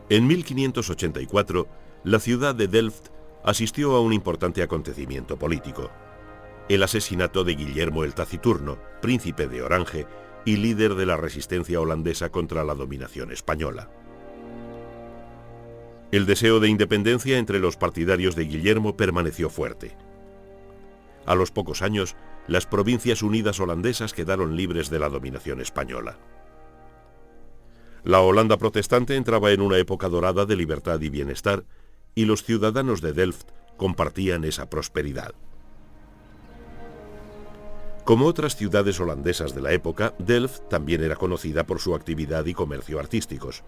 En 1584, la ciudad de Delft asistió a un importante acontecimiento político: el asesinato de Guillermo el Taciturno, príncipe de Orange y líder de la resistencia holandesa contra la dominación española. El deseo de independencia entre los partidarios de Guillermo permaneció fuerte. A los pocos años, las Provincias Unidas holandesas quedaron libres de la dominación española. La Holanda protestante entraba en una época dorada de libertad y bienestar, y los ciudadanos de Delft compartían esa prosperidad. Como otras ciudades holandesas de la época, Delft también era conocida por su actividad y comercio artísticos.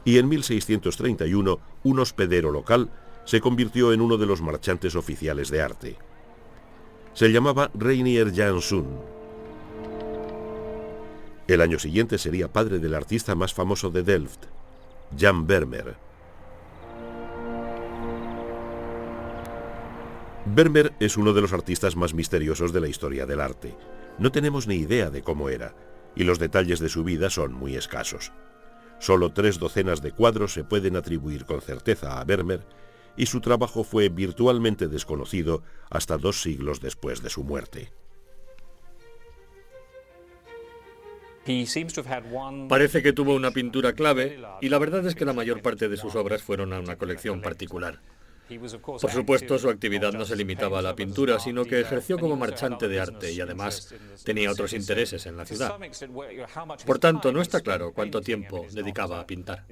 Y en 1631, un hospedero local se convirtió en uno de los marchantes oficiales de arte. Se llamaba Reinier Janszoon. El año siguiente sería padre del artista más famoso de Delft, Jan Vermeer. Vermeer es uno de los artistas más misteriosos de la historia del arte. No tenemos ni idea de cómo era, y los detalles de su vida son muy escasos. Solo 3 docenas de cuadros se pueden atribuir con certeza a Vermeer, y su trabajo fue virtualmente desconocido hasta 2 siglos después de su muerte. Parece que tuvo una pintura clave, y la verdad es que la mayor parte de sus obras fueron a una colección particular. Por supuesto, su actividad no se limitaba a la pintura, sino que ejerció como marchante de arte y además tenía otros intereses en la ciudad. Por tanto, no está claro cuánto tiempo dedicaba a pintar.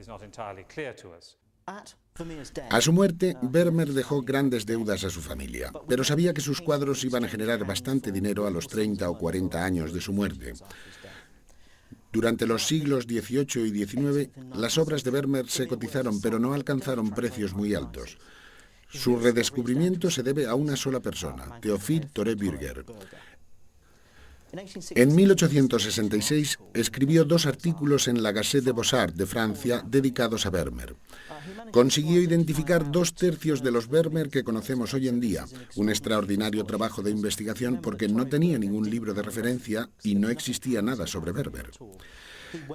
A su muerte, Vermeer dejó grandes deudas a su familia, pero sabía que sus cuadros iban a generar bastante dinero a los 30 o 40 años de su muerte. Durante los siglos XVIII y XIX, las obras de Vermeer se cotizaron, pero no alcanzaron precios muy altos. Su redescubrimiento se debe a una sola persona, Théophile Thoré-Bürger. En 1866 escribió 2 artículos en la Gazette des Beaux-Arts de Francia dedicados a Vermeer. Consiguió identificar 2/3 de los Vermeer que conocemos hoy en día, un extraordinario trabajo de investigación porque no tenía ningún libro de referencia y no existía nada sobre Vermeer.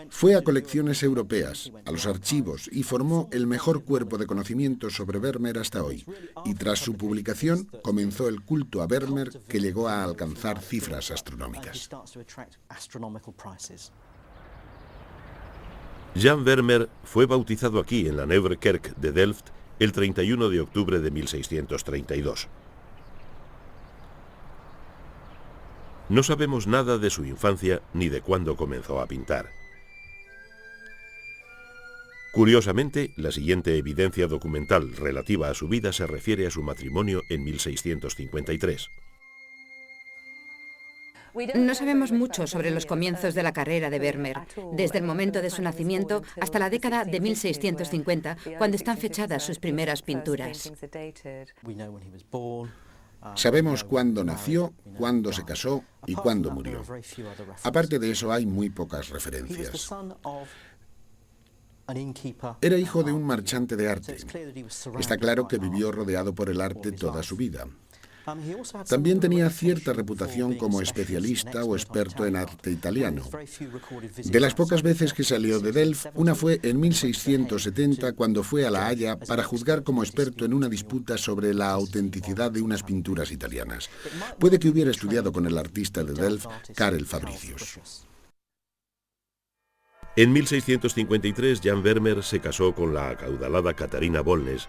Fue a colecciones europeas, a los archivos, y formó el mejor cuerpo de conocimientos sobre Vermeer hasta hoy. Y tras su publicación, comenzó el culto a Vermeer que llegó a alcanzar cifras astronómicas. Jan Vermeer fue bautizado aquí en la Nieuwe Kerk de Delft el 31 de octubre de 1632. No sabemos nada de su infancia ni de cuándo comenzó a pintar. Curiosamente, la siguiente evidencia documental relativa a su vida se refiere a su matrimonio en 1653. No sabemos mucho sobre los comienzos de la carrera de Vermeer, desde el momento de su nacimiento hasta la década de 1650, cuando están fechadas sus primeras pinturas. Sabemos cuándo nació, cuándo se casó y cuándo murió. Aparte de eso, hay muy pocas referencias. Era hijo de un marchante de arte. Está claro que vivió rodeado por el arte toda su vida. También tenía cierta reputación como especialista o experto en arte italiano. De las pocas veces que salió de Delft, una fue en 1670 cuando fue a La Haya para juzgar como experto en una disputa sobre la autenticidad de unas pinturas italianas. Puede que hubiera estudiado con el artista de Delft, Karel Fabricius. En 1653, Jan Vermeer se casó con la acaudalada Catharina Bolnes,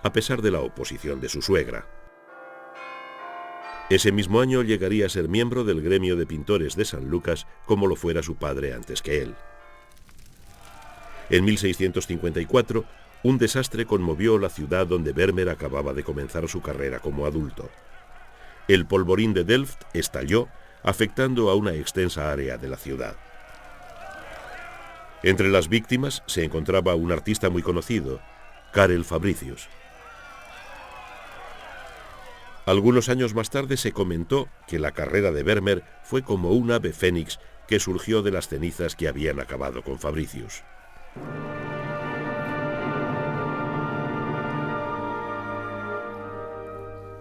a pesar de la oposición de su suegra. Ese mismo año llegaría a ser miembro del gremio de pintores de San Lucas, como lo fuera su padre antes que él. En 1654, un desastre conmovió la ciudad donde Vermeer acababa de comenzar su carrera como adulto. El polvorín de Delft estalló, afectando a una extensa área de la ciudad. Entre las víctimas se encontraba un artista muy conocido, Karel Fabricius. Algunos años más tarde se comentó que la carrera de Vermeer fue como un ave fénix que surgió de las cenizas que habían acabado con Fabricius.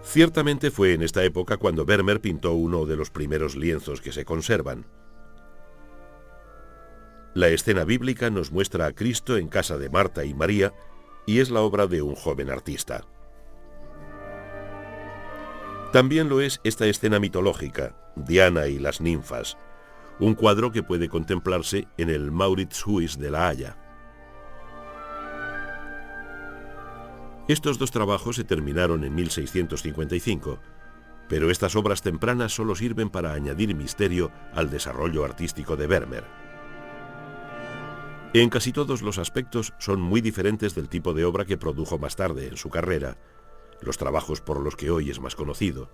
Ciertamente fue en esta época cuando Vermeer pintó uno de los primeros lienzos que se conservan. La escena bíblica nos muestra a Cristo en casa de Marta y María y es la obra de un joven artista. También lo es esta escena mitológica, Diana y las ninfas, un cuadro que puede contemplarse en el Mauritshuis de La Haya. Estos dos trabajos se terminaron en 1655, pero estas obras tempranas solo sirven para añadir misterio al desarrollo artístico de Vermeer. En casi todos los aspectos son muy diferentes del tipo de obra que produjo más tarde en su carrera, los trabajos por los que hoy es más conocido.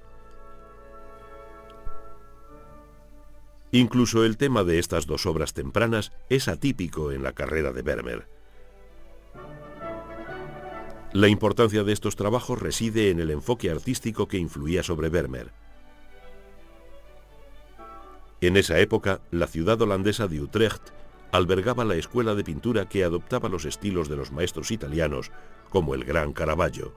Incluso el tema de estas dos obras tempranas es atípico en la carrera de Vermeer. La importancia de estos trabajos reside en el enfoque artístico que influía sobre Vermeer. En esa época, la ciudad holandesa de Utrecht albergaba la escuela de pintura que adoptaba los estilos de los maestros italianos, como el gran Caravaggio.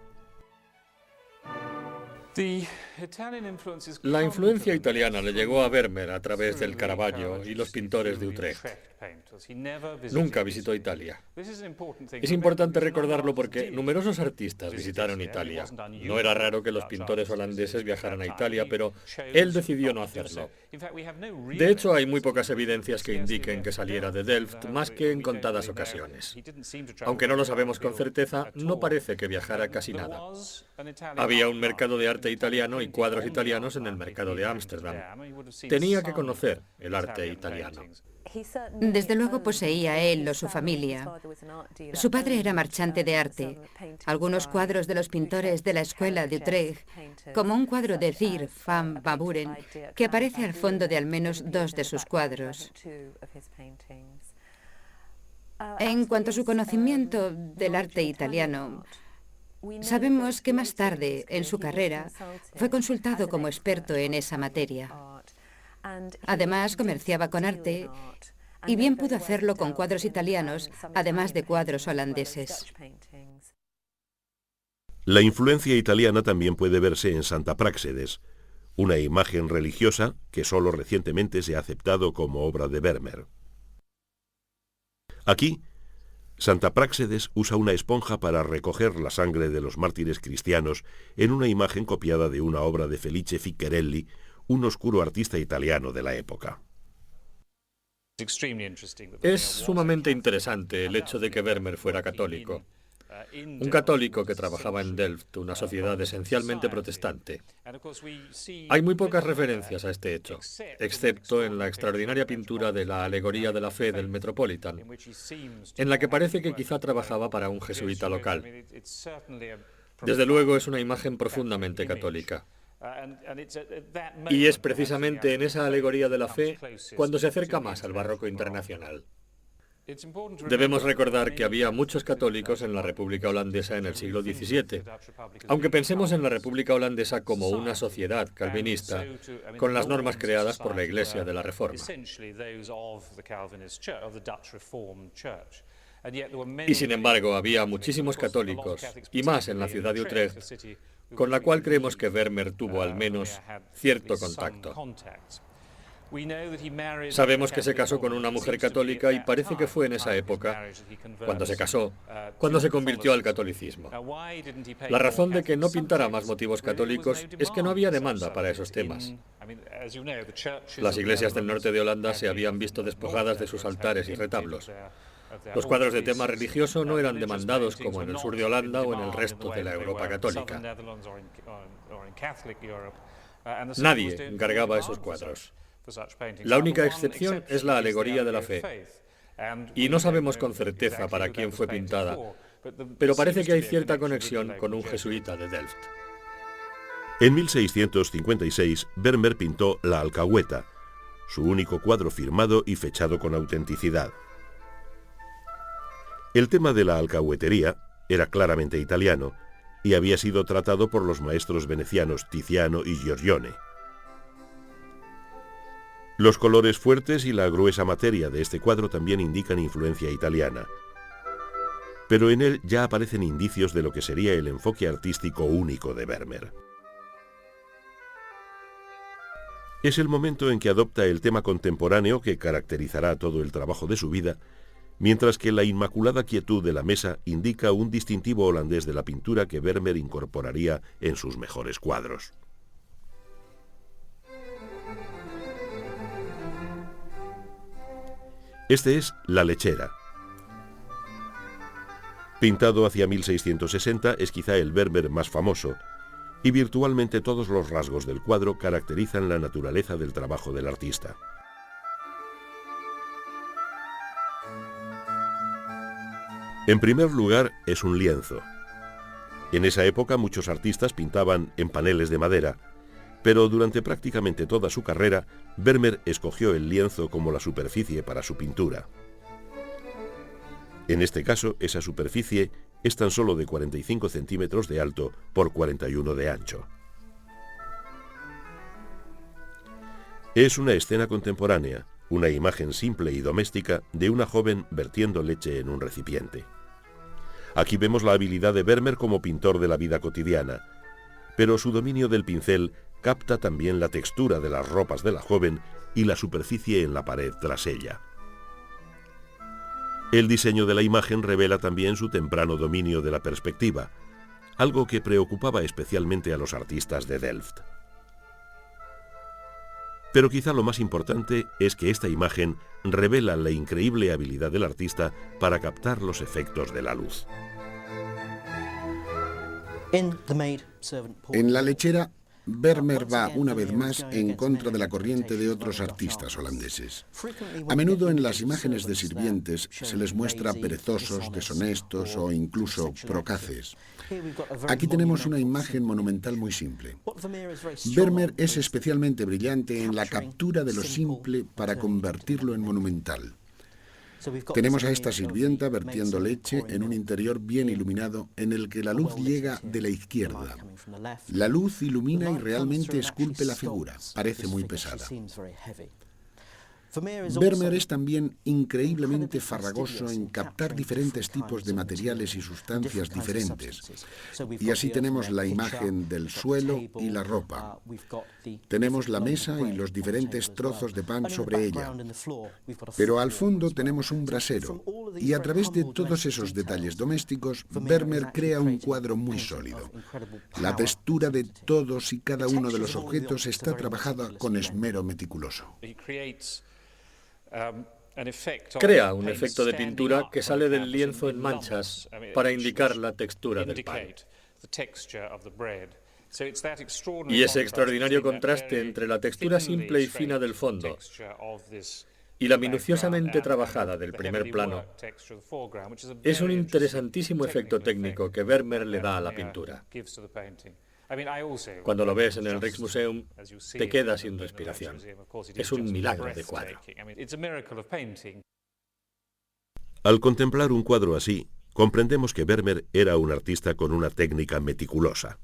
La influencia italiana le llegó a Vermeer a través del Caravaggio y los pintores de Utrecht. Nunca visitó Italia. Es importante recordarlo porque numerosos artistas visitaron Italia. No era raro que los pintores holandeses viajaran a Italia, pero él decidió no hacerlo. De hecho, hay muy pocas evidencias que indiquen que saliera de Delft, más que en contadas ocasiones. Aunque no lo sabemos con certeza, no parece que viajara casi nada. Había un mercado de arte italiano y cuadros italianos en el mercado de Ámsterdam. Tenía que conocer el arte italiano. Desde luego poseía él o su familia. Su padre era marchante de arte. Algunos cuadros de los pintores de la escuela de Utrecht, como un cuadro de Thier van Baburen, que aparece al fondo de al menos dos de sus cuadros. En cuanto a su conocimiento del arte italiano, sabemos que más tarde, en su carrera, fue consultado como experto en esa materia. Además, comerciaba con arte y bien pudo hacerlo con cuadros italianos, además de cuadros holandeses. La influencia italiana también puede verse en Santa Práxedes, una imagen religiosa que solo recientemente se ha aceptado como obra de Vermeer. Aquí, Santa Práxedes usa una esponja para recoger la sangre de los mártires cristianos en una imagen copiada de una obra de Felice Ficcherelli, un oscuro artista italiano de la época. Es sumamente interesante el hecho de que Vermeer fuera católico. Un católico que trabajaba en Delft, una sociedad esencialmente protestante. Hay muy pocas referencias a este hecho, excepto en la extraordinaria pintura de la Alegoría de la Fe del Metropolitan, en la que parece que quizá trabajaba para un jesuita local. Desde luego es una imagen profundamente católica. Y es precisamente en esa alegoría de la fe cuando se acerca más al barroco internacional. Debemos recordar que había muchos católicos en la República Holandesa en el siglo XVII, aunque pensemos en la República Holandesa como una sociedad calvinista, con las normas creadas por la Iglesia de la Reforma. Y sin embargo, había muchísimos católicos, y más en la ciudad de Utrecht, con la cual creemos que Vermeer tuvo al menos cierto contacto. Sabemos que se casó con una mujer católica y parece que fue en esa época, cuando se casó, cuando se convirtió al catolicismo. La razón de que no pintara más motivos católicos es que no había demanda para esos temas. Las iglesias del norte de Holanda se habían visto despojadas de sus altares y retablos. Los cuadros de tema religioso no eran demandados como en el sur de Holanda o en el resto de la Europa católica. Nadie encargaba esos cuadros. La única excepción es la Alegoría de la Fe, y no sabemos con certeza para quién fue pintada, pero parece que hay cierta conexión con un jesuita de Delft. En 1656, Vermeer pintó La Alcahueta, su único cuadro firmado y fechado con autenticidad. El tema de la alcahuetería era claramente italiano y había sido tratado por los maestros venecianos Tiziano y Giorgione. Los colores fuertes y la gruesa materia de este cuadro también indican influencia italiana, pero en él ya aparecen indicios de lo que sería el enfoque artístico único de Vermeer. Es el momento en que adopta el tema contemporáneo que caracterizará todo el trabajo de su vida, mientras que la inmaculada quietud de la mesa indica un distintivo holandés de la pintura que Vermeer incorporaría en sus mejores cuadros. Este es La lechera. Pintado hacia 1660, es quizá el Vermeer más famoso, y virtualmente todos los rasgos del cuadro caracterizan la naturaleza del trabajo del artista. En primer lugar, es un lienzo. En esa época muchos artistas pintaban en paneles de madera, pero durante prácticamente toda su carrera, Vermeer escogió el lienzo como la superficie para su pintura. En este caso, esa superficie es tan solo de 45 centímetros de alto por 41 de ancho. Es una escena contemporánea, una imagen simple y doméstica de una joven vertiendo leche en un recipiente. Aquí vemos la habilidad de Vermeer como pintor de la vida cotidiana, pero su dominio del pincel capta también la textura de las ropas de la joven y la superficie en la pared tras ella. El diseño de la imagen revela también su temprano dominio de la perspectiva, algo que preocupaba especialmente a los artistas de Delft. Pero quizá lo más importante es que esta imagen revela la increíble habilidad del artista para captar los efectos de la luz. En La lechera, Vermeer va una vez más en contra de la corriente de otros artistas holandeses. A menudo en las imágenes de sirvientes se les muestra perezosos, deshonestos o incluso procaces. Aquí tenemos una imagen monumental muy simple. Vermeer es especialmente brillante en la captura de lo simple para convertirlo en monumental. Tenemos a esta sirvienta vertiendo leche en un interior bien iluminado en el que la luz llega de la izquierda. La luz ilumina y realmente esculpe la figura. Parece muy pesada. Vermeer es también increíblemente farragoso en captar diferentes tipos de materiales y sustancias diferentes. Y así tenemos la imagen del suelo y la ropa. Tenemos la mesa y los diferentes trozos de pan sobre ella. Pero al fondo tenemos un brasero. Y a través de todos esos detalles domésticos, Vermeer crea un cuadro muy sólido. La textura de todos y cada uno de los objetos está trabajada con esmero meticuloso. Crea un efecto de pintura que sale del lienzo en manchas para indicar la textura del pan. Y ese extraordinario contraste entre la textura simple y fina del fondo y la minuciosamente trabajada del primer plano es un interesantísimo efecto técnico que Vermeer le da a la pintura. Cuando lo ves en el Rijksmuseum, te quedas sin respiración. Es un milagro de cuadro. Al contemplar un cuadro así, comprendemos que Vermeer era un artista con una técnica meticulosa.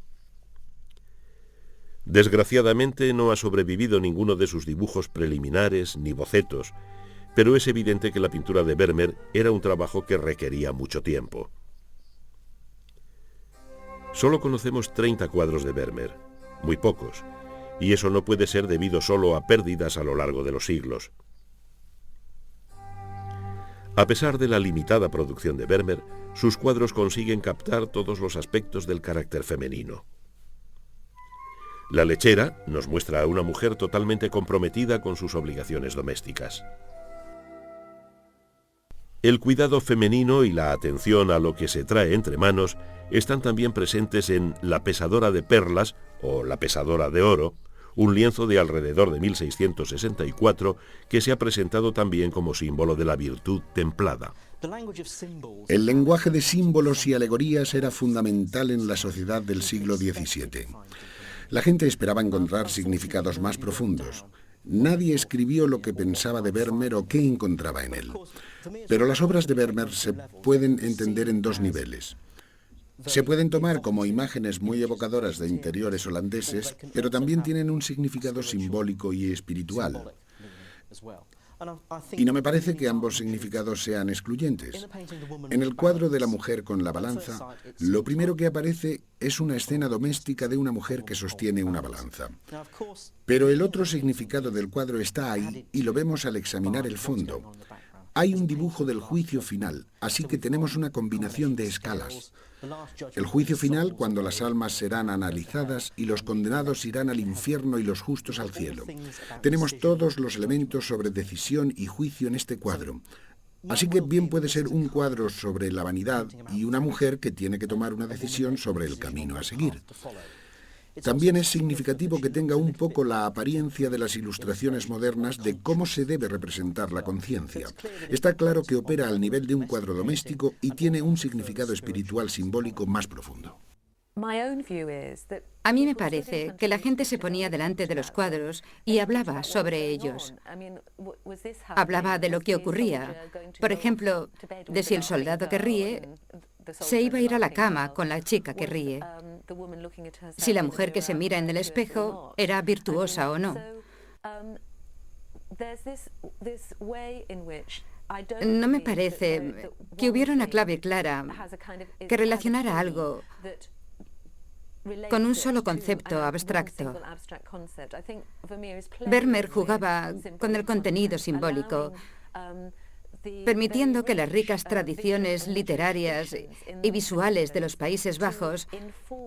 Desgraciadamente no ha sobrevivido ninguno de sus dibujos preliminares ni bocetos, pero es evidente que la pintura de Vermeer era un trabajo que requería mucho tiempo. Solo conocemos 30 cuadros de Vermeer, muy pocos, y eso no puede ser debido solo a pérdidas a lo largo de los siglos. A pesar de la limitada producción de Vermeer, sus cuadros consiguen captar todos los aspectos del carácter femenino. La lechera nos muestra a una mujer totalmente comprometida con sus obligaciones domésticas. El cuidado femenino y la atención a lo que se trae entre manos están también presentes en La pesadora de perlas o La pesadora de oro, un lienzo de alrededor de 1664 que se ha presentado también como símbolo de la virtud templada. El lenguaje de símbolos y alegorías era fundamental en la sociedad del siglo XVII. La gente esperaba encontrar significados más profundos. Nadie escribió lo que pensaba de Vermeer o qué encontraba en él. Pero las obras de Vermeer se pueden entender en dos niveles. Se pueden tomar como imágenes muy evocadoras de interiores holandeses, pero también tienen un significado simbólico y espiritual. Y no me parece que ambos significados sean excluyentes. En el cuadro de la mujer con la balanza, lo primero que aparece es una escena doméstica de una mujer que sostiene una balanza. Pero el otro significado del cuadro está ahí y lo vemos al examinar el fondo. Hay un dibujo del juicio final, así que tenemos una combinación de escalas. El juicio final, cuando las almas serán analizadas y los condenados irán al infierno y los justos al cielo. Tenemos todos los elementos sobre decisión y juicio en este cuadro. Así que bien puede ser un cuadro sobre la vanidad y una mujer que tiene que tomar una decisión sobre el camino a seguir. También es significativo que tenga un poco la apariencia de las ilustraciones modernas de cómo se debe representar la conciencia. Está claro que opera al nivel de un cuadro doméstico y tiene un significado espiritual simbólico más profundo. A mí me parece que la gente se ponía delante de los cuadros y hablaba sobre ellos. Hablaba de lo que ocurría. Por ejemplo, de si el soldado que ríe se iba a ir a la cama con la chica que ríe. Si la mujer que se mira en el espejo era virtuosa o no. No me parece que hubiera una clave clara que relacionara algo con un solo concepto abstracto. Vermeer jugaba con el contenido simbólico, permitiendo que las ricas tradiciones literarias y visuales de los Países Bajos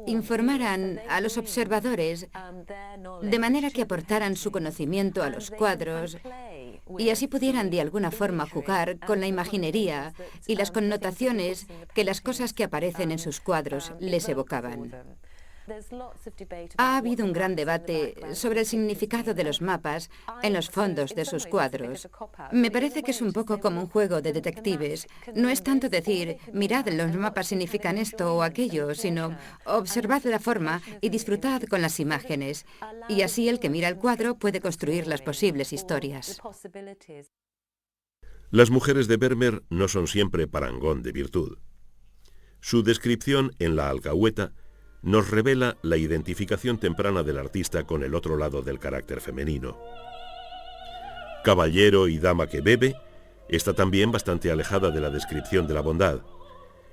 informaran a los observadores de manera que aportaran su conocimiento a los cuadros y así pudieran de alguna forma jugar con la imaginería y las connotaciones que las cosas que aparecen en sus cuadros les evocaban. Ha habido un gran debate sobre el significado de los mapas en los fondos de sus cuadros. Me parece que es un poco como un juego de detectives. No es tanto decir, mirad, los mapas significan esto o aquello, sino observad la forma y disfrutad con las imágenes. Y así el que mira el cuadro puede construir las posibles historias. Las mujeres de Vermeer no son siempre parangón de virtud. Su descripción en La Alcahueta nos revela la identificación temprana del artista con el otro lado del carácter femenino. Caballero y dama que bebe está también bastante alejada de la descripción de la bondad.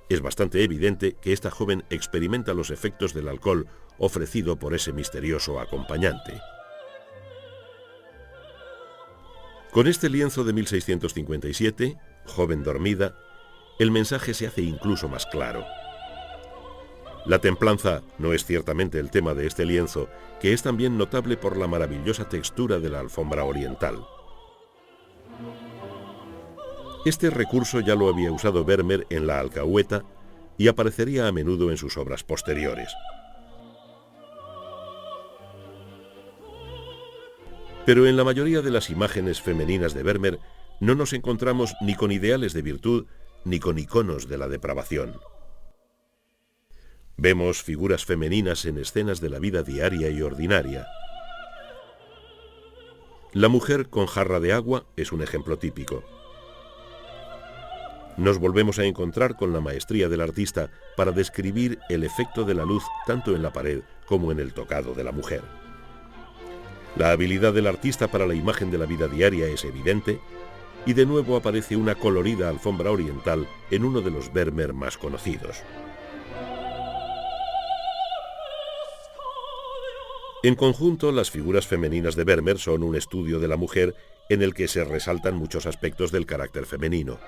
Es bastante evidente que esta joven experimenta los efectos del alcohol ofrecido por ese misterioso acompañante. Con este lienzo de 1657, Joven dormida, el mensaje se hace incluso más claro. La templanza no es ciertamente el tema de este lienzo, que es también notable por la maravillosa textura de la alfombra oriental. Este recurso ya lo había usado Vermeer en La Alcahueta y aparecería a menudo en sus obras posteriores. Pero en la mayoría de las imágenes femeninas de Vermeer no nos encontramos ni con ideales de virtud ni con iconos de la depravación. Vemos figuras femeninas en escenas de la vida diaria y ordinaria. La mujer con jarra de agua es un ejemplo típico. Nos volvemos a encontrar con la maestría del artista para describir el efecto de la luz tanto en la pared como en el tocado de la mujer. La habilidad del artista para la imagen de la vida diaria es evidente y de nuevo aparece una colorida alfombra oriental en uno de los Vermeer más conocidos. En conjunto, las figuras femeninas de Vermeer son un estudio de la mujer en el que se resaltan muchos aspectos del carácter femenino.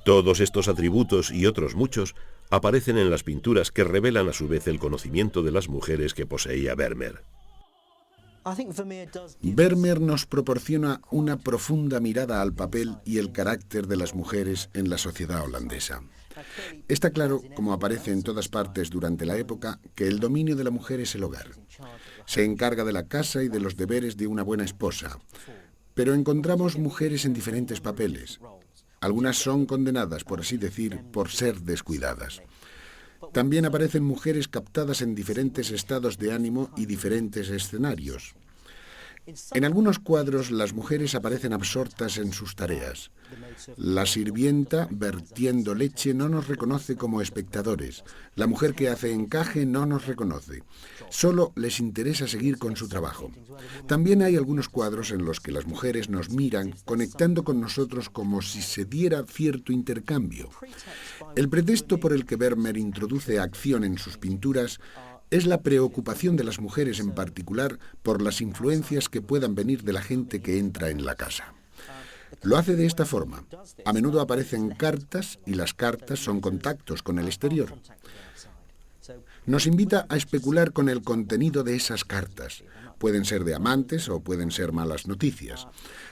Todos estos atributos y otros muchos aparecen en las pinturas que revelan a su vez el conocimiento de las mujeres que poseía Vermeer. Vermeer nos proporciona una profunda mirada al papel y el carácter de las mujeres en la sociedad holandesa. Está claro, como aparece en todas partes durante la época, que el dominio de la mujer es el hogar. Se encarga de la casa y de los deberes de una buena esposa. Pero encontramos mujeres en diferentes papeles. Algunas son condenadas, por así decir, por ser descuidadas. También aparecen mujeres captadas en diferentes estados de ánimo y diferentes escenarios. En algunos cuadros las mujeres aparecen absortas en sus tareas. La sirvienta vertiendo leche no nos reconoce como espectadores. La mujer que hace encaje no nos reconoce. Solo les interesa seguir con su trabajo. También hay algunos cuadros en los que las mujeres nos miran conectando con nosotros como si se diera cierto intercambio. El pretexto por el que Vermeer introduce acción en sus pinturas es la preocupación de las mujeres en particular por las influencias que puedan venir de la gente que entra en la casa. Lo hace de esta forma. A menudo aparecen cartas y las cartas son contactos con el exterior. Nos invita a especular con el contenido de esas cartas. Pueden ser de amantes o pueden ser malas noticias.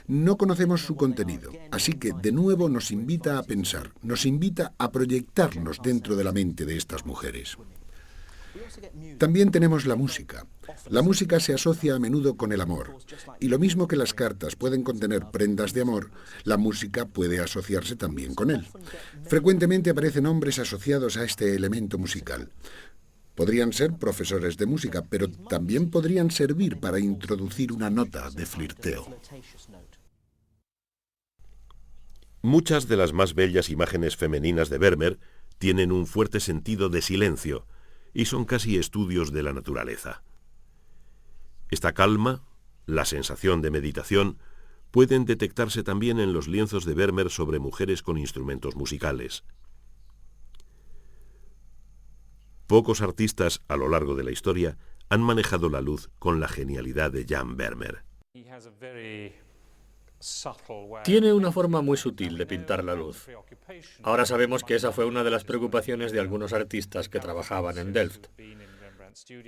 No conocemos su contenido, así que de nuevo nos invita a pensar, nos invita a proyectarnos dentro de la mente de estas mujeres. También tenemos la música. La música se asocia a menudo con el amor. Y lo mismo que las cartas pueden contener prendas de amor, la música puede asociarse también con él. Frecuentemente aparecen hombres asociados a este elemento musical. Podrían ser profesores de música, pero también podrían servir para introducir una nota de flirteo. Muchas de las más bellas imágenes femeninas de Vermeer tienen un fuerte sentido de silencio y son casi estudios de la naturaleza. Esta calma, la sensación de meditación, pueden detectarse también en los lienzos de Vermeer sobre mujeres con instrumentos musicales. Pocos artistas a lo largo de la historia han manejado la luz con la genialidad de Jan Vermeer. Tiene una forma muy sutil de pintar la luz. Ahora sabemos que esa fue una de las preocupaciones de algunos artistas que trabajaban en Delft.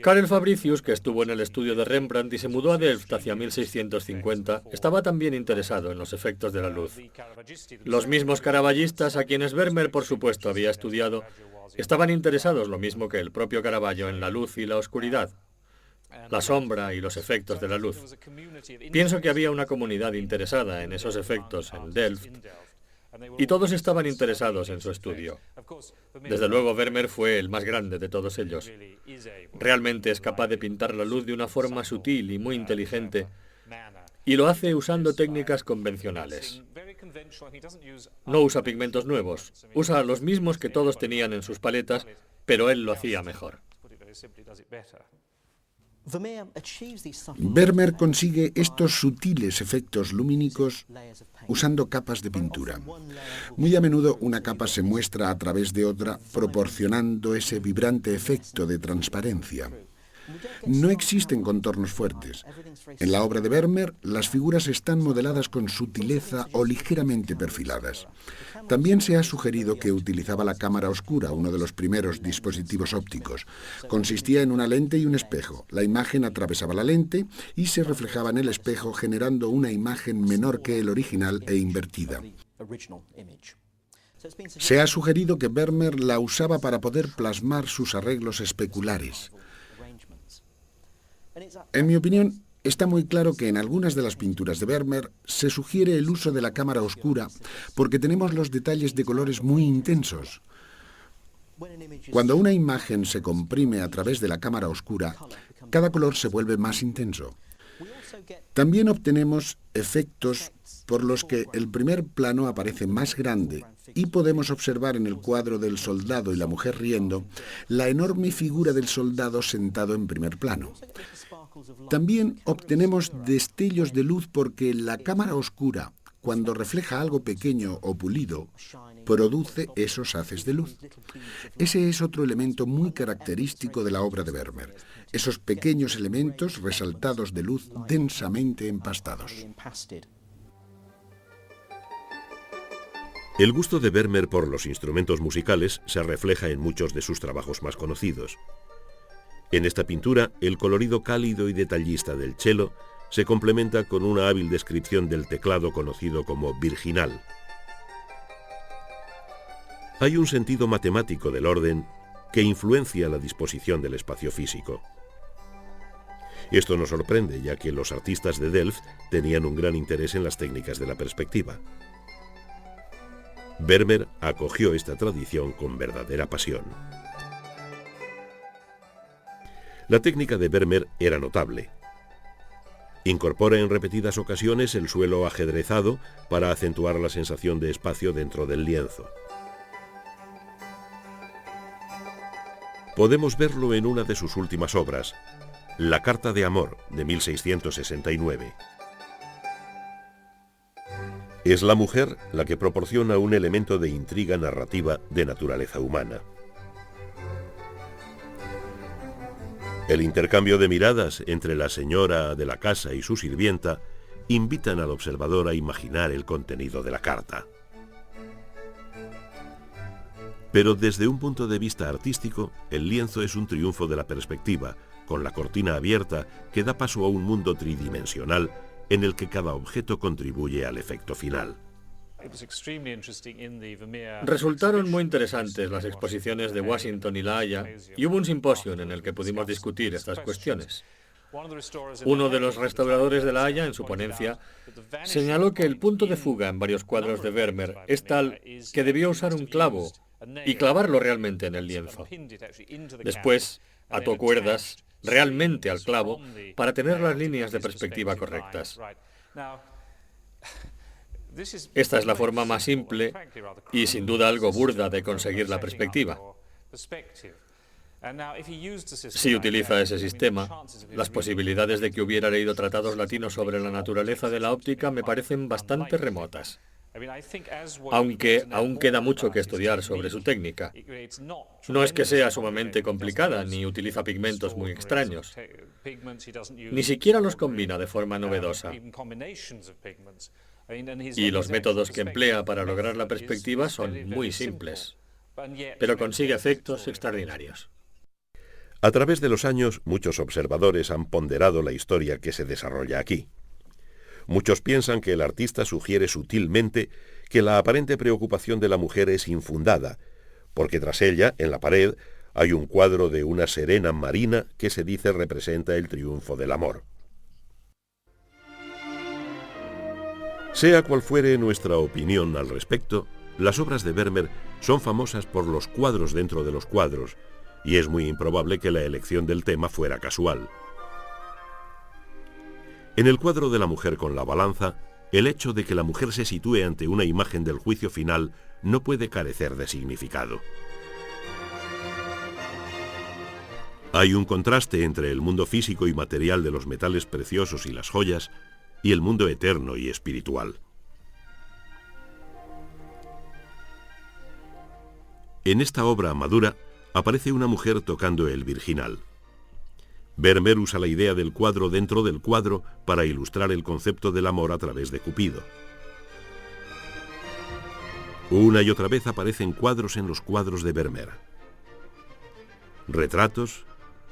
Karel Fabricius, que estuvo en el estudio de Rembrandt y se mudó a Delft hacia 1650, estaba también interesado en los efectos de la luz. Los mismos caravallistas, a quienes Vermeer por supuesto había estudiado, estaban interesados lo mismo que el propio Caravaggio en la luz y la oscuridad, la sombra y los efectos de la luz. Pienso que había una comunidad interesada en esos efectos en Delft, y todos estaban interesados en su estudio. Desde luego, Vermeer fue el más grande de todos ellos. Realmente es capaz de pintar la luz de una forma sutil y muy inteligente, y lo hace usando técnicas convencionales. No usa pigmentos nuevos, usa los mismos que todos tenían en sus paletas, pero él lo hacía mejor. Vermeer consigue estos sutiles efectos lumínicos usando capas de pintura. Muy a menudo una capa se muestra a través de otra, proporcionando ese vibrante efecto de transparencia. No existen contornos fuertes. En la obra de Vermeer, las figuras están modeladas con sutileza o ligeramente perfiladas. También se ha sugerido que utilizaba la cámara oscura, uno de los primeros dispositivos ópticos. Consistía en una lente y un espejo. La imagen atravesaba la lente y se reflejaba en el espejo, generando una imagen menor que el original e invertida. Se ha sugerido que Vermeer la usaba para poder plasmar sus arreglos especulares. En mi opinión, está muy claro que en algunas de las pinturas de Vermeer se sugiere el uso de la cámara oscura porque tenemos los detalles de colores muy intensos. Cuando una imagen se comprime a través de la cámara oscura, cada color se vuelve más intenso. También obtenemos efectos por los que el primer plano aparece más grande y podemos observar en el cuadro del soldado y la mujer riendo la enorme figura del soldado sentado en primer plano. También obtenemos destellos de luz porque la cámara oscura, cuando refleja algo pequeño o pulido, produce esos haces de luz. Ese es otro elemento muy característico de la obra de Vermeer, esos pequeños elementos resaltados de luz densamente empastados. El gusto de Vermeer por los instrumentos musicales se refleja en muchos de sus trabajos más conocidos. En esta pintura, el colorido cálido y detallista del cello se complementa con una hábil descripción del teclado conocido como virginal. Hay un sentido matemático del orden que influencia la disposición del espacio físico. Esto nos sorprende, ya que los artistas de Delft tenían un gran interés en las técnicas de la perspectiva. Vermeer acogió esta tradición con verdadera pasión. La técnica de Vermeer era notable. Incorpora en repetidas ocasiones el suelo ajedrezado para acentuar la sensación de espacio dentro del lienzo. Podemos verlo en una de sus últimas obras, La Carta de Amor, de 1669. Es la mujer la que proporciona un elemento de intriga narrativa de naturaleza humana. El intercambio de miradas entre la señora de la casa y su sirvienta invitan al observador a imaginar el contenido de la carta. Pero desde un punto de vista artístico, el lienzo es un triunfo de la perspectiva, con la cortina abierta que da paso a un mundo tridimensional en el que cada objeto contribuye al efecto final. Resultaron muy interesantes las exposiciones de Washington y La Haya, y hubo un simposio en el que pudimos discutir estas cuestiones. Uno de los restauradores de La Haya, en su ponencia, señaló que el punto de fuga en varios cuadros de Vermeer es tal que debió usar un clavo y clavarlo realmente en el lienzo. Después, ató cuerdas realmente al clavo para tener las líneas de perspectiva correctas. Esta es la forma más simple y sin duda algo burda de conseguir la perspectiva. Si utiliza ese sistema, las posibilidades de que hubiera leído tratados latinos sobre la naturaleza de la óptica me parecen bastante remotas. Aunque aún queda mucho que estudiar sobre su técnica. No es que sea sumamente complicada, ni utiliza pigmentos muy extraños. Ni siquiera los combina de forma novedosa. Y los métodos que emplea para lograr la perspectiva son muy simples, pero consigue efectos extraordinarios. A través de los años, muchos observadores han ponderado la historia que se desarrolla aquí. Muchos piensan que el artista sugiere sutilmente que la aparente preocupación de la mujer es infundada, porque tras ella, en la pared, hay un cuadro de una serena marina que se dice representa el triunfo del amor. Sea cual fuere nuestra opinión al respecto, las obras de Vermeer son famosas por los cuadros dentro de los cuadros, y es muy improbable que la elección del tema fuera casual. En el cuadro de la mujer con la balanza, el hecho de que la mujer se sitúe ante una imagen del juicio final no puede carecer de significado. Hay un contraste entre el mundo físico y material de los metales preciosos y las joyas y el mundo eterno y espiritual. En esta obra madura aparece una mujer tocando el virginal. Vermeer usa la idea del cuadro dentro del cuadro para ilustrar el concepto del amor a través de Cupido. Una y otra vez aparecen cuadros en los cuadros de Vermeer. Retratos,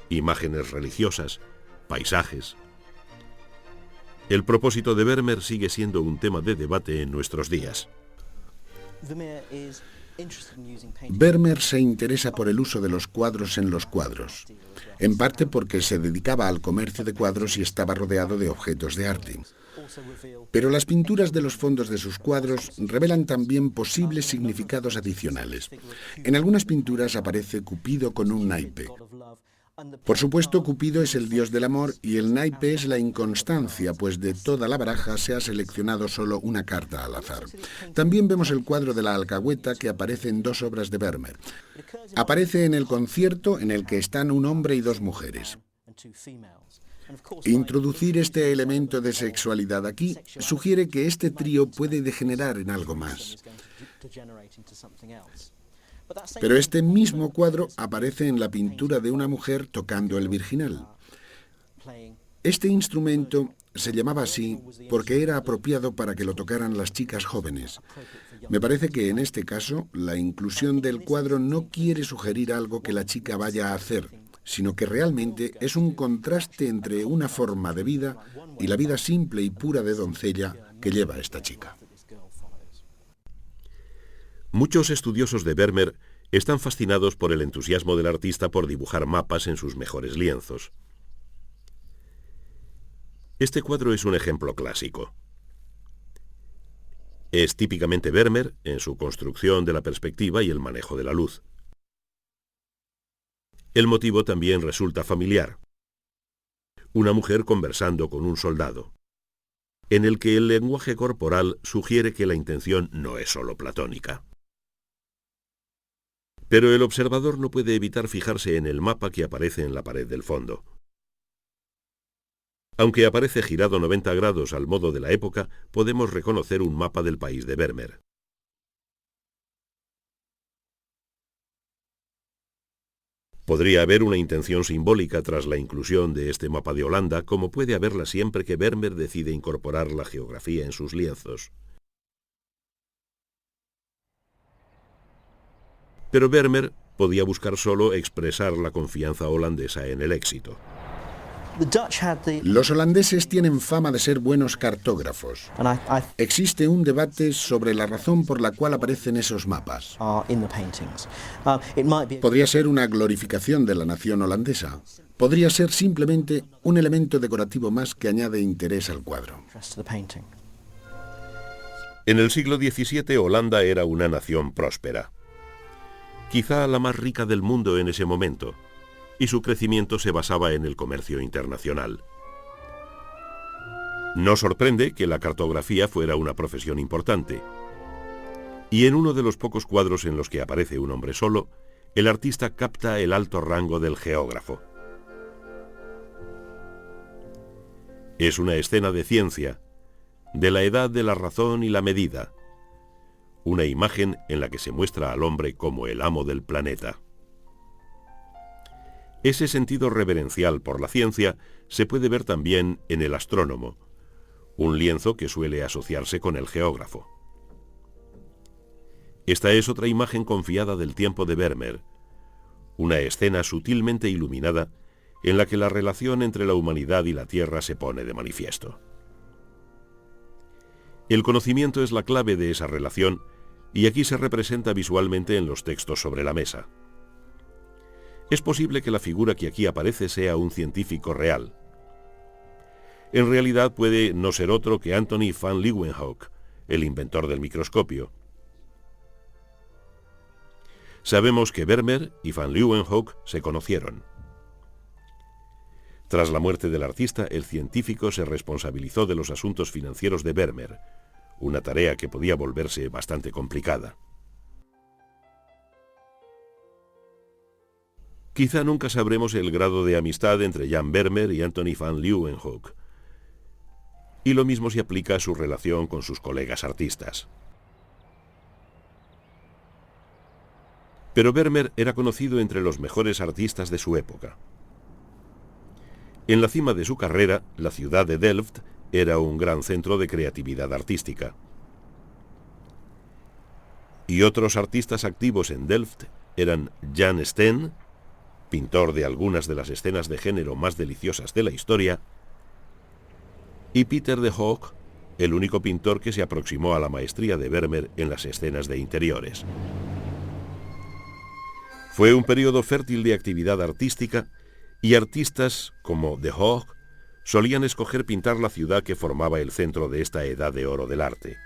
imágenes religiosas, paisajes. El propósito de Vermeer sigue siendo un tema de debate en nuestros días. Vermeer se interesa por el uso de los cuadros en los cuadros, en parte porque se dedicaba al comercio de cuadros y estaba rodeado de objetos de arte. Pero las pinturas de los fondos de sus cuadros revelan también posibles significados adicionales. En algunas pinturas aparece Cupido con un naipe. Por supuesto, Cupido es el dios del amor y el naipe es la inconstancia, pues de toda la baraja se ha seleccionado solo una carta al azar. También vemos el cuadro de la alcahueta que aparece en dos obras de Vermeer. Aparece en el concierto en el que están un hombre y dos mujeres. Introducir este elemento de sexualidad aquí sugiere que este trío puede degenerar en algo más. Pero este mismo cuadro aparece en la pintura de una mujer tocando el virginal. Este instrumento se llamaba así porque era apropiado para que lo tocaran las chicas jóvenes. Me parece que en este caso la inclusión del cuadro no quiere sugerir algo que la chica vaya a hacer, sino que realmente es un contraste entre una forma de vida y la vida simple y pura de doncella que lleva esta chica. Muchos estudiosos de Vermeer están fascinados por el entusiasmo del artista por dibujar mapas en sus mejores lienzos. Este cuadro es un ejemplo clásico. Es típicamente Vermeer en su construcción de la perspectiva y el manejo de la luz. El motivo también resulta familiar. una mujer conversando con un soldado, en el que el lenguaje corporal sugiere que la intención no es solo platónica. Pero el observador no puede evitar fijarse en el mapa que aparece en la pared del fondo. Aunque aparece girado 90 grados al modo de la época, podemos reconocer un mapa del país de Vermeer. Podría haber una intención simbólica tras la inclusión de este mapa de Holanda, como puede haberla siempre que Vermeer decide incorporar la geografía en sus lienzos. Pero Vermeer podía buscar solo expresar la confianza holandesa en el éxito. Los holandeses tienen fama de ser buenos cartógrafos. Existe un debate sobre la razón por la cual aparecen esos mapas. Podría ser una glorificación de la nación holandesa. Podría ser simplemente un elemento decorativo más que añade interés al cuadro. En el siglo XVII, Holanda era una nación próspera, quizá la más rica del mundo en ese momento, y su crecimiento se basaba en el comercio internacional. No sorprende que la cartografía fuera una profesión importante. Y en uno de los pocos cuadros en los que aparece un hombre solo, el artista capta el alto rango del geógrafo. Es una escena de ciencia, de la edad de la razón y la medida, una imagen en la que se muestra al hombre como el amo del planeta. Ese sentido reverencial por la ciencia se puede ver también en el astrónomo, un lienzo que suele asociarse con el geógrafo. Esta es otra imagen confiada del tiempo de Vermeer, una escena sutilmente iluminada en la que la relación entre la humanidad y la Tierra se pone de manifiesto. El conocimiento es la clave de esa relación y aquí se representa visualmente en los textos sobre la mesa. Es posible que la figura que aquí aparece sea un científico real. En realidad puede no ser otro que Antony van Leeuwenhoek, el inventor del microscopio. Sabemos que Vermeer y van Leeuwenhoek se conocieron. Tras la muerte del artista, el científico se responsabilizó de los asuntos financieros de Vermeer, una tarea que podía volverse bastante complicada. Quizá nunca sabremos el grado de amistad entre Jan Vermeer y Antony van Leeuwenhoek. Y lo mismo se aplica a su relación con sus colegas artistas. Pero Vermeer era conocido entre los mejores artistas de su época. En la cima de su carrera, la ciudad de Delft era un gran centro de creatividad artística. Y otros artistas activos en Delft eran Jan Steen, pintor de algunas de las escenas de género más deliciosas de la historia, y Pieter de Hoogh, el único pintor que se aproximó a la maestría de Vermeer en las escenas de interiores. Fue un periodo fértil de actividad artística y artistas como de Hoogh solían escoger pintar la ciudad que formaba el centro de esta edad de oro del arte.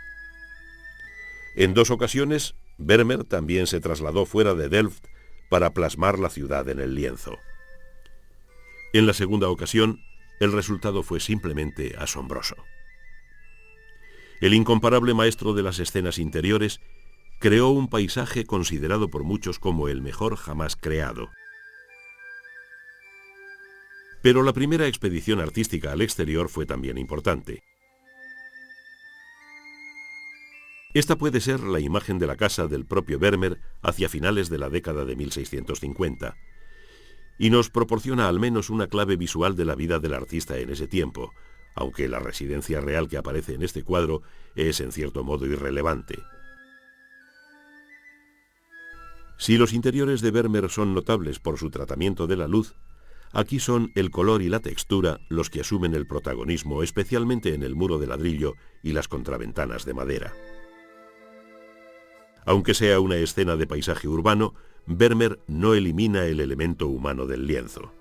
En 2 ocasiones, Vermeer también se trasladó fuera de Delft para plasmar la ciudad en el lienzo. En la segunda ocasión, el resultado fue simplemente asombroso. El incomparable maestro de las escenas interiores creó un paisaje considerado por muchos como el mejor jamás creado. Pero la primera expedición artística al exterior fue también importante. Esta puede ser la imagen de la casa del propio Vermeer hacia finales de la década de 1650, y nos proporciona al menos una clave visual de la vida del artista en ese tiempo, aunque la residencia real que aparece en este cuadro es en cierto modo irrelevante. Si los interiores de Vermeer son notables por su tratamiento de la luz, aquí son el color y la textura los que asumen el protagonismo, especialmente en el muro de ladrillo y las contraventanas de madera. Aunque sea una escena de paisaje urbano, Vermeer no elimina el elemento humano del lienzo.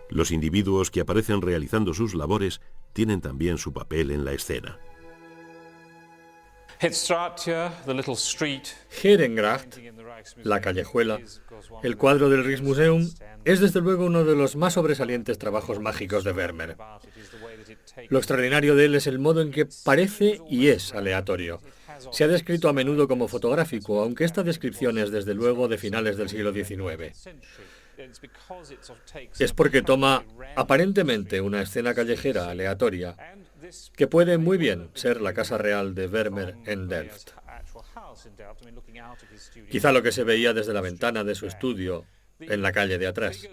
Los individuos que aparecen realizando sus labores tienen también su papel en la escena. Herengracht, la callejuela, el cuadro del Rijksmuseum, es desde luego uno de los más sobresalientes trabajos mágicos de Vermeer. Lo extraordinario de él es el modo en que parece y es aleatorio. Se ha descrito a menudo como fotográfico, aunque esta descripción es desde luego de finales del siglo XIX. Es porque toma aparentemente una escena callejera aleatoria, que puede muy bien ser la casa real de Vermeer en Delft. Quizá lo que se veía desde la ventana de su estudio en la calle de atrás.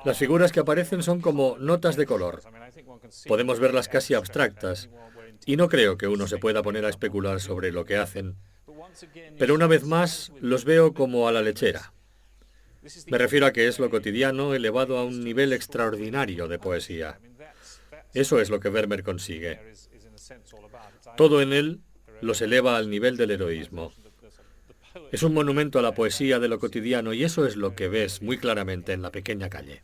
Las figuras que aparecen son como notas de color. Podemos verlas casi abstractas, y no creo que uno se pueda poner a especular sobre lo que hacen. Pero una vez más, los veo como a la lechera. Me refiero a que es lo cotidiano elevado a un nivel extraordinario de poesía. Eso es lo que Vermeer consigue. Todo en él los eleva al nivel del heroísmo. Es un monumento a la poesía de lo cotidiano y eso es lo que ves muy claramente en la pequeña calle.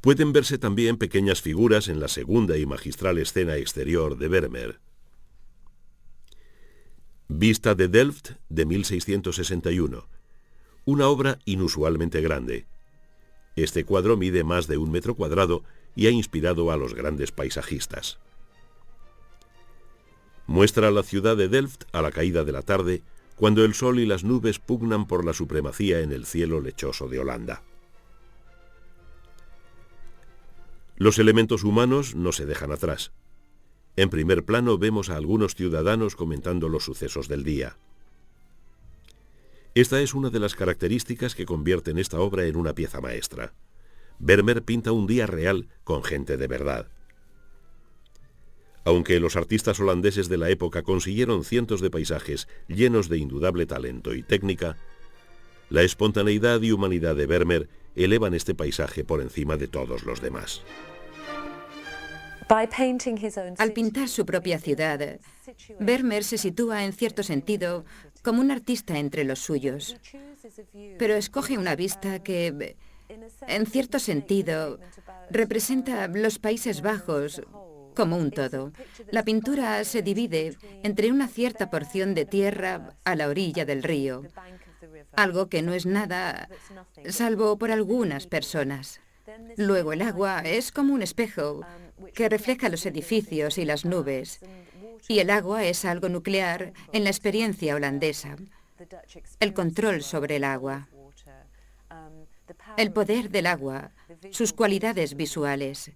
Pueden verse también pequeñas figuras en la segunda y magistral escena exterior de Vermeer. Vista de Delft de 1661. Una obra inusualmente grande. Este cuadro mide más de 1 metro cuadrado y ha inspirado a los grandes paisajistas. Muestra la ciudad de Delft a la caída de la tarde, cuando el sol y las nubes pugnan por la supremacía en el cielo lechoso de Holanda. Los elementos humanos no se dejan atrás. En primer plano vemos a algunos ciudadanos comentando los sucesos del día. Esta es una de las características que convierten esta obra en una pieza maestra. Vermeer pinta un día real con gente de verdad. Aunque los artistas holandeses de la época consiguieron cientos de paisajes llenos de indudable talento y técnica, la espontaneidad y humanidad de Vermeer elevan este paisaje por encima de todos los demás. Al pintar su propia ciudad, Vermeer se sitúa en cierto sentido como un artista entre los suyos, pero escoge una vista que, en cierto sentido, representa los Países Bajos como un todo. La pintura se divide entre una cierta porción de tierra a la orilla del río, algo que no es nada salvo por algunas personas. Luego el agua es como un espejo que refleja los edificios y las nubes, y el agua es algo nuclear en la experiencia holandesa, el control sobre el agua, el poder del agua, sus cualidades visuales.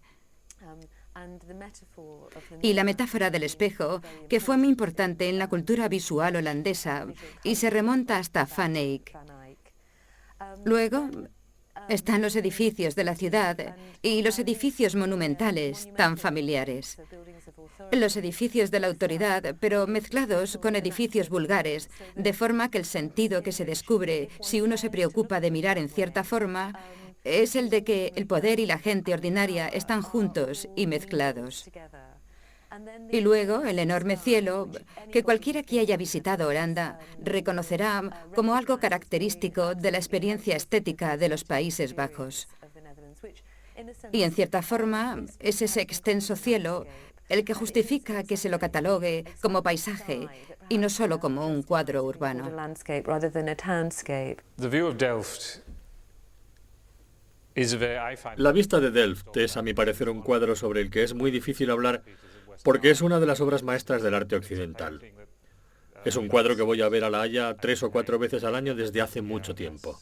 Y la metáfora del espejo, que fue muy importante en la cultura visual holandesa y se remonta hasta Van Eyck. Luego están los edificios de la ciudad y los edificios monumentales tan familiares. Los edificios de la autoridad, pero mezclados con edificios vulgares, de forma que el sentido que se descubre si uno se preocupa de mirar en cierta forma es el de que el poder y la gente ordinaria están juntos y mezclados. Y luego el enorme cielo, que cualquiera que haya visitado Holanda reconocerá como algo característico de la experiencia estética de los Países Bajos. Y en cierta forma es ese extenso cielo el que justifica que se lo catalogue como paisaje y no solo como un cuadro urbano. La vista de Delft es, a mi parecer, un cuadro sobre el que es muy difícil hablar porque es una de las obras maestras del arte occidental. Es un cuadro que voy a ver a La Haya 3 o 4 veces al año desde hace mucho tiempo.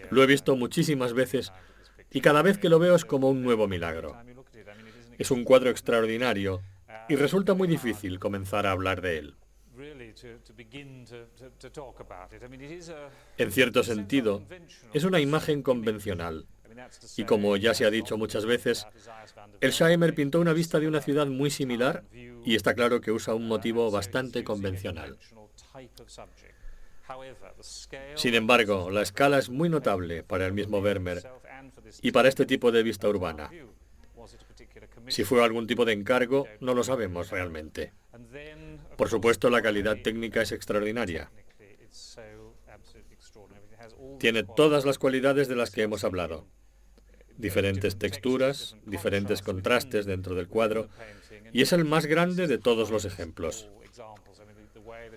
Lo he visto muchísimas veces y cada vez que lo veo es como un nuevo milagro. Es un cuadro extraordinario y resulta muy difícil comenzar a hablar de él. En cierto sentido, es una imagen convencional. Y como ya se ha dicho muchas veces, Elsheimer pintó una vista de una ciudad muy similar y está claro que usa un motivo bastante convencional. Sin embargo, la escala es muy notable para el mismo Vermeer y para este tipo de vista urbana. Si fue algún tipo de encargo, no lo sabemos realmente. Por supuesto, la calidad técnica es extraordinaria. Tiene todas las cualidades de las que hemos hablado. diferentes texturas, diferentes contrastes dentro del cuadro, y es el más grande de todos los ejemplos.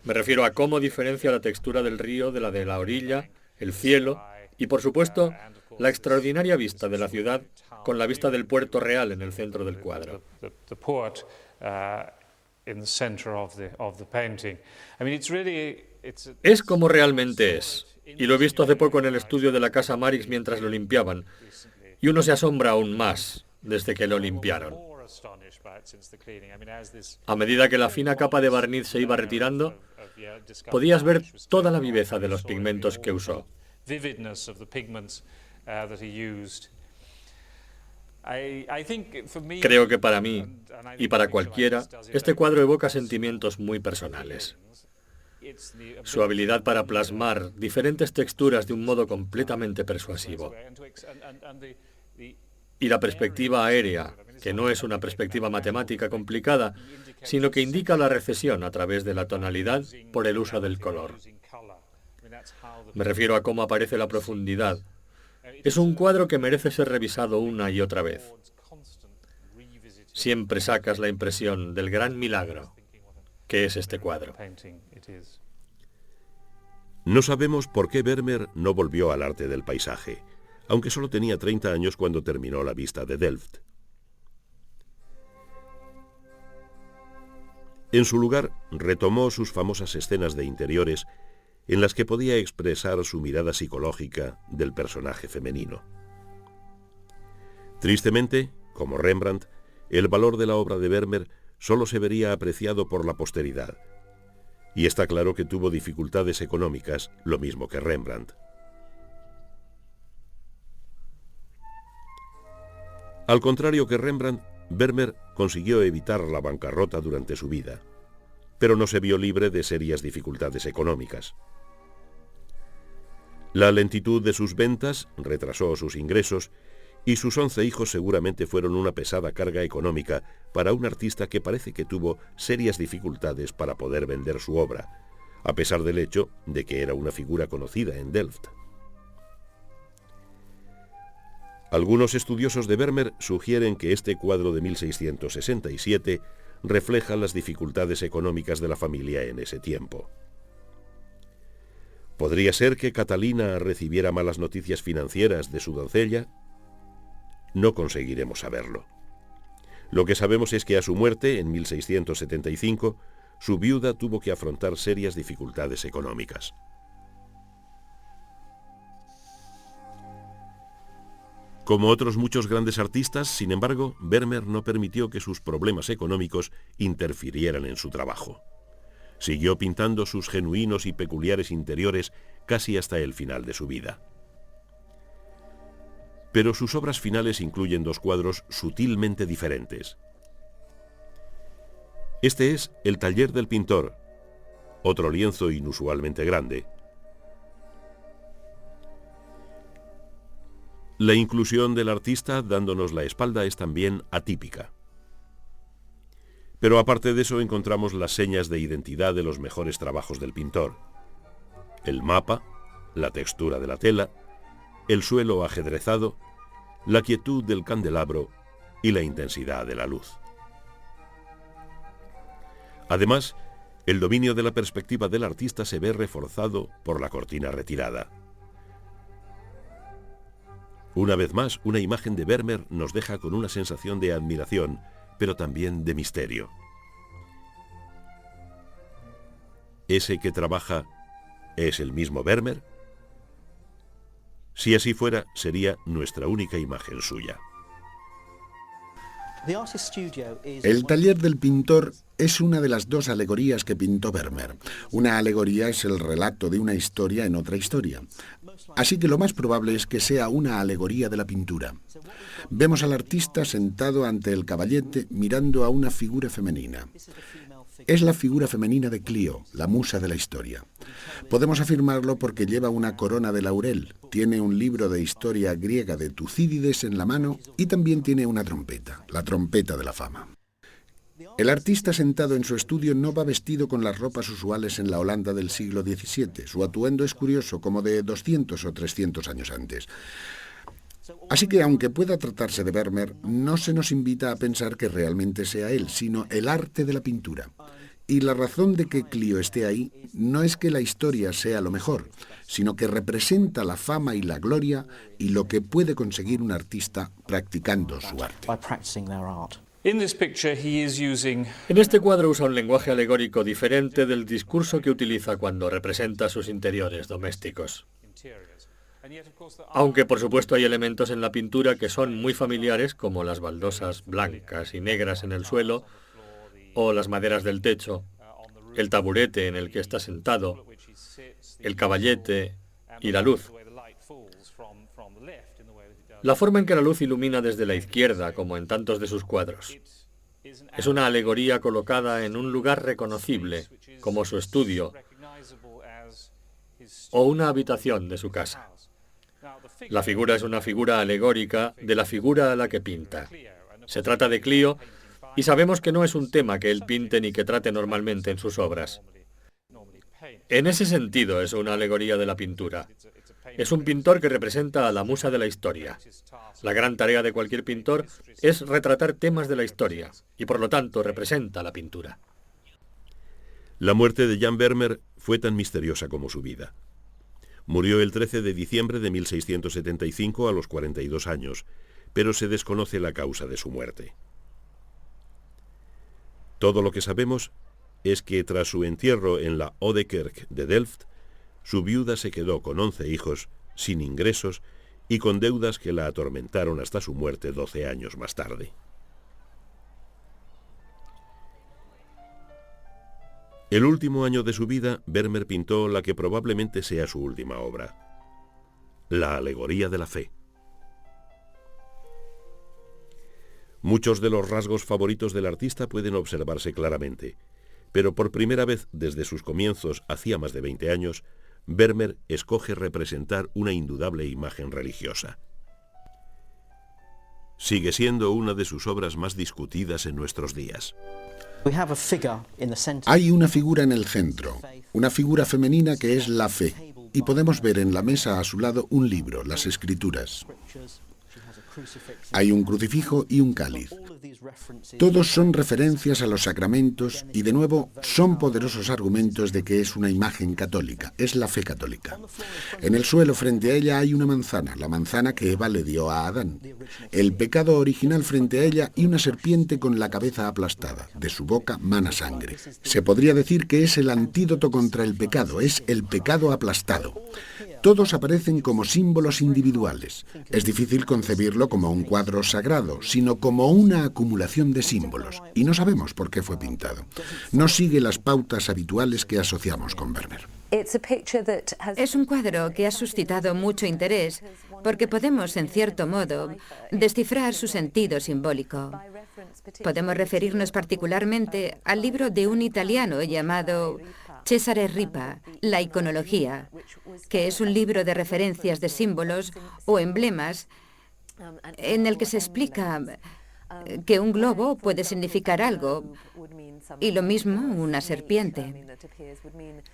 Me refiero a cómo diferencia la textura del río de la orilla, el cielo y, por supuesto, la extraordinaria vista de la ciudad con la vista del puerto real en el centro del cuadro. Es como realmente es, y lo he visto hace poco en el estudio de la Casa Marix mientras lo limpiaban, y uno se asombra aún más desde que lo limpiaron. A medida que la fina capa de barniz se iba retirando, podías ver toda la viveza de los pigmentos que usó. Creo que para mí, y para cualquiera, este cuadro evoca sentimientos muy personales. Su habilidad para plasmar diferentes texturas de un modo completamente persuasivo. Y la perspectiva aérea, que no es una perspectiva matemática complicada, sino que indica la recesión a través de la tonalidad por el uso del color. Me refiero a cómo aparece la profundidad. Es un cuadro que merece ser revisado una y otra vez. Siempre sacas la impresión del gran milagro que es este cuadro. No sabemos por qué Vermeer no volvió al arte del paisaje, aunque solo tenía 30 años cuando terminó la vista de Delft. En su lugar, retomó sus famosas escenas de interiores en las que podía expresar su mirada psicológica del personaje femenino. Tristemente, como Rembrandt, el valor de la obra de Vermeer solo se vería apreciado por la posteridad, y está claro que tuvo dificultades económicas, lo mismo que Rembrandt. Al contrario que Rembrandt, Vermeer consiguió evitar la bancarrota durante su vida, pero no se vio libre de serias dificultades económicas. La lentitud de sus ventas retrasó sus ingresos y sus 11 hijos seguramente fueron una pesada carga económica para un artista que parece que tuvo serias dificultades para poder vender su obra, a pesar del hecho de que era una figura conocida en Delft. Algunos estudiosos de Vermeer sugieren que este cuadro de 1667 refleja las dificultades económicas de la familia en ese tiempo. ¿Podría ser que Catalina recibiera malas noticias financieras de su doncella? No conseguiremos saberlo. Lo que sabemos es que a su muerte, en 1675, su viuda tuvo que afrontar serias dificultades económicas. Como otros muchos grandes artistas, sin embargo, Vermeer no permitió que sus problemas económicos interfirieran en su trabajo. Siguió pintando sus genuinos y peculiares interiores casi hasta el final de su vida. Pero sus obras finales incluyen dos cuadros sutilmente diferentes. Este es El taller del pintor, otro lienzo inusualmente grande. La inclusión del artista dándonos la espalda es también atípica. Pero aparte de eso encontramos las señas de identidad de los mejores trabajos del pintor. El mapa, la textura de la tela, el suelo ajedrezado, la quietud del candelabro y la intensidad de la luz. Además, el dominio de la perspectiva del artista se ve reforzado por la cortina retirada. Una vez más, una imagen de Vermeer nos deja con una sensación de admiración, pero también de misterio. ¿Ese que trabaja es el mismo Vermeer? Si así fuera, sería nuestra única imagen suya. El taller del pintor es una de las dos alegorías que pintó Vermeer. Una alegoría es el relato de una historia en otra historia. Así que lo más probable es que sea una alegoría de la pintura. Vemos al artista sentado ante el caballete mirando a una figura femenina. Es la figura femenina de Clio, la musa de la historia. Podemos afirmarlo porque lleva una corona de laurel, tiene un libro de historia griega de Tucídides en la mano y también tiene una trompeta, la trompeta de la fama. El artista sentado en su estudio no va vestido con las ropas usuales en la Holanda del siglo XVII. Su atuendo es curioso, como de 200 o 300 años antes. Así que, aunque pueda tratarse de Vermeer, no se nos invita a pensar que realmente sea él, sino el arte de la pintura. Y la razón de que Clio esté ahí no es que la historia sea lo mejor, sino que representa la fama y la gloria y lo que puede conseguir un artista practicando su arte. En este cuadro usa un lenguaje alegórico diferente del discurso que utiliza cuando representa sus interiores domésticos. Aunque por supuesto hay elementos en la pintura que son muy familiares, como las baldosas blancas y negras en el suelo, o las maderas del techo, el taburete en el que está sentado, el caballete y la luz. La forma en que la luz ilumina desde la izquierda, como en tantos de sus cuadros. Es una alegoría colocada en un lugar reconocible, como su estudio, o una habitación de su casa. La figura es una figura alegórica de la figura a la que pinta. Se trata de Clio, y sabemos que no es un tema que él pinte ni que trate normalmente en sus obras. En ese sentido es una alegoría de la pintura. Es un pintor que representa a la musa de la historia. La gran tarea de cualquier pintor es retratar temas de la historia, y por lo tanto representa la pintura. La muerte de Jan Vermeer fue tan misteriosa como su vida. Murió el 13 de diciembre de 1675 a los 42 años, pero se desconoce la causa de su muerte. Todo lo que sabemos es que tras su entierro en la Oude Kerk de Delft, su viuda se quedó con 11 hijos, sin ingresos y con deudas que la atormentaron hasta su muerte 12 años más tarde. El último año de su vida, Vermeer pintó la que probablemente sea su última obra, la Alegoría de la Fe. Muchos de los rasgos favoritos del artista pueden observarse claramente, pero por primera vez desde sus comienzos, hacía más de 20 años, Vermeer escoge representar una indudable imagen religiosa. Sigue siendo una de sus obras más discutidas en nuestros días. Hay una figura en el centro, una figura femenina que es la fe, y podemos ver en la mesa a su lado un libro, las Escrituras. Hay un crucifijo y un cáliz. Todos son referencias a los sacramentos y, de nuevo, son poderosos argumentos de que es una imagen católica, es la fe católica. En el suelo frente a ella hay una manzana, la manzana que Eva le dio a Adán. El pecado original frente a ella y una serpiente con la cabeza aplastada. De su boca mana sangre. Se podría decir que es el antídoto contra el pecado, es el pecado aplastado. Todos aparecen como símbolos individuales. Es difícil concebirlo como un cuadro sagrado, sino como una acumulación de símbolos. Y no sabemos por qué fue pintado. No sigue las pautas habituales que asociamos con Vermeer. Es un cuadro que ha suscitado mucho interés porque podemos, en cierto modo, descifrar su sentido simbólico. Podemos referirnos particularmente al libro de un italiano llamado Cesare Ripa, La iconología, que es un libro de referencias de símbolos o emblemas en el que se explica que un globo puede significar algo y lo mismo una serpiente.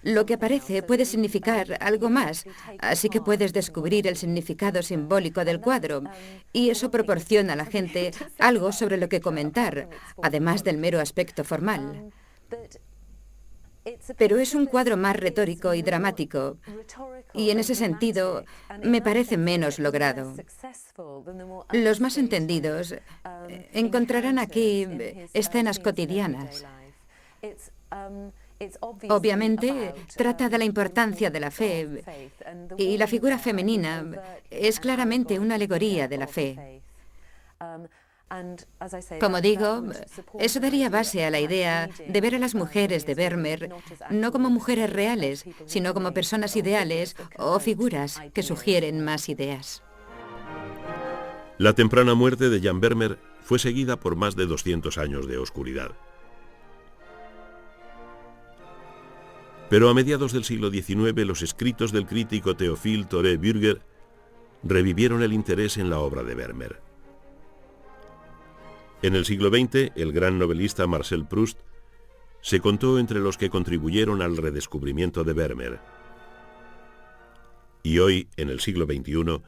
Lo que aparece puede significar algo más, así que puedes descubrir el significado simbólico del cuadro y eso proporciona a la gente algo sobre lo que comentar, además del mero aspecto formal. Pero es un cuadro más retórico y dramático, y en ese sentido me parece menos logrado. Los más entendidos encontrarán aquí escenas cotidianas. Obviamente, trata de la importancia de la fe, y la figura femenina es claramente una alegoría de la fe. Como digo, eso daría base a la idea de ver a las mujeres de Vermeer no como mujeres reales, sino como personas ideales o figuras que sugieren más ideas. La temprana muerte de Jan Vermeer fue seguida por más de 200 años de oscuridad. Pero a mediados del siglo XIX, los escritos del crítico Théophile Thoré-Bürger revivieron el interés en la obra de Vermeer. En el siglo XX, el gran novelista Marcel Proust se contó entre los que contribuyeron al redescubrimiento de Vermeer. Y hoy, en el siglo XXI,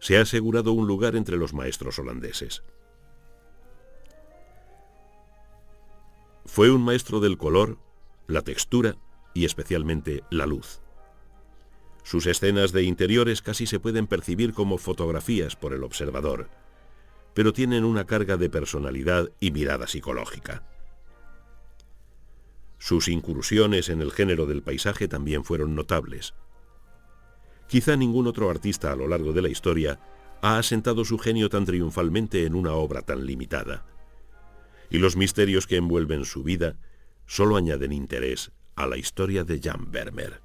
se ha asegurado un lugar entre los maestros holandeses. Fue un maestro del color, la textura y especialmente la luz. Sus escenas de interiores casi se pueden percibir como fotografías por el observador, pero tienen una carga de personalidad y mirada psicológica. Sus incursiones en el género del paisaje también fueron notables. Quizá ningún otro artista a lo largo de la historia ha asentado su genio tan triunfalmente en una obra tan limitada. Y los misterios que envuelven su vida solo añaden interés a la historia de Jan Vermeer.